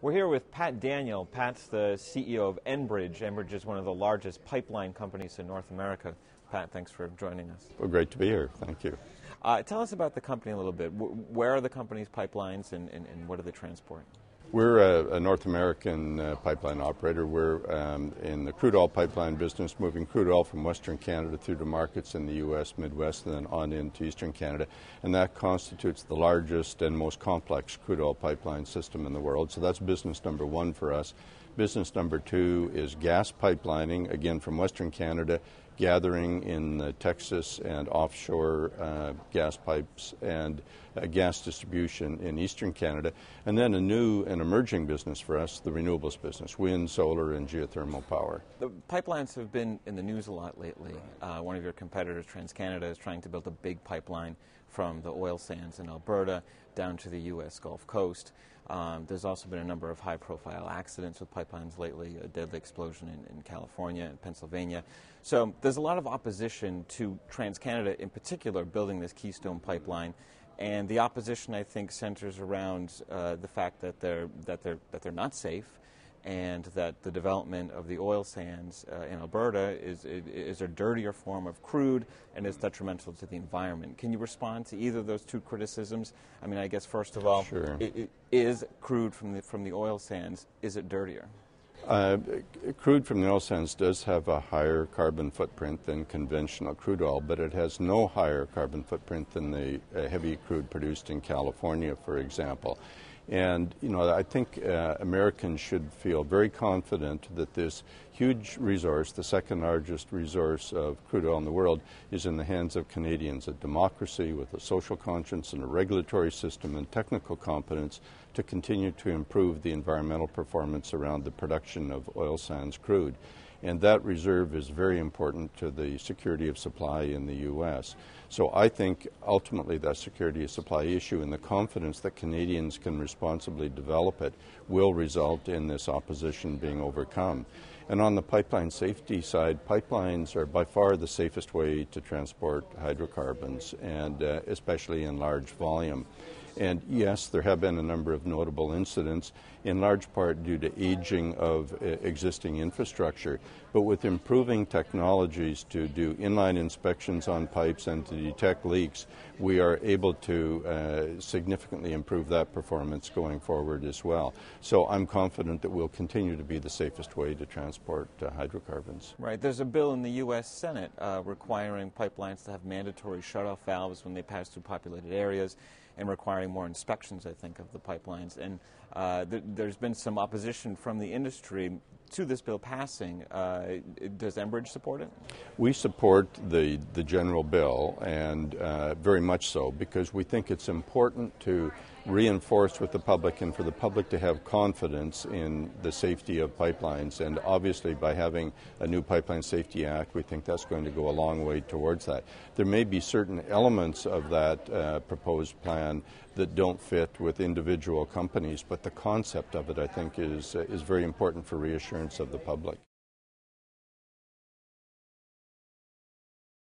We're here with Pat Daniel. Pat's the CEO of Enbridge. Enbridge is one of the largest pipeline companies in North America. Pat, thanks for joining us. Well, great to be here. Thank you. Tell us about the company a little bit. Where are the company's pipelines and what do they transport? We're a North American pipeline operator. We're in the crude oil pipeline business, moving crude oil from Western Canada through to markets in the U.S., Midwest, and then on into Eastern Canada. And that constitutes the largest and most complex crude oil pipeline system in the world. So that's business number one for us. Business number two is gas pipelining, again from Western Canada, gathering in Texas and offshore gas pipes and gas distribution in Eastern Canada. And then a new and emerging business for us, the renewables business, wind, solar, and geothermal power. The pipelines have been in the news a lot lately. One of your competitors, TransCanada, is trying to build a big pipeline from the oil sands in Alberta down to the U.S. Gulf Coast. There's also been a number of high-profile accidents with pipelines lately, a deadly explosion in California and Pennsylvania. So there's a lot of opposition to TransCanada in particular building this Keystone pipeline, and the opposition, I think, centers around the fact that they're not safe, and that the development of the oil sands in Alberta is a dirtier form of crude and is detrimental to the environment. Can you respond to either of those two criticisms? I mean, I guess first of all, sure. Is crude from the oil sands, is it dirtier? Crude from the oil sands does have a higher carbon footprint than conventional crude oil, but it has no higher carbon footprint than the heavy crude produced in California, for example. And, you know, I think Americans should feel very confident that this huge resource, the second largest resource of crude oil in the world, is in the hands of Canadians, a democracy with a social conscience and a regulatory system and technical competence to continue to improve the environmental performance around the production of oil sands crude. And that reserve is very important to the security of supply in the U.S. So I think ultimately that security of supply issue and the confidence that Canadians can responsibly develop it will result in this opposition being overcome. And on the pipeline safety side, pipelines are by far the safest way to transport hydrocarbons, and especially in large volume. And yes, there have been a number of notable incidents, in large part due to aging of existing infrastructure. But with improving technologies to do inline inspections on pipes and to detect leaks, we are able to significantly improve that performance going forward as well. So I'm confident that we'll continue to be the safest way to transport hydrocarbons. Right. There's a bill in the U.S. Senate requiring pipelines to have mandatory shutoff valves when they pass through populated areas, and requiring more inspections, I think, of the pipelines. And there's been some opposition from the industry to this bill passing. Does Enbridge support it? We support the general bill, and very much so, because we think it's important to reinforce with the public and for the public to have confidence in the safety of pipelines. And obviously by having a new Pipeline Safety Act, we think that's going to go a long way towards that. There may be certain elements of that proposed plan that don't fit with individual companies, but the concept of it, I think, is very important for reassurance of the public.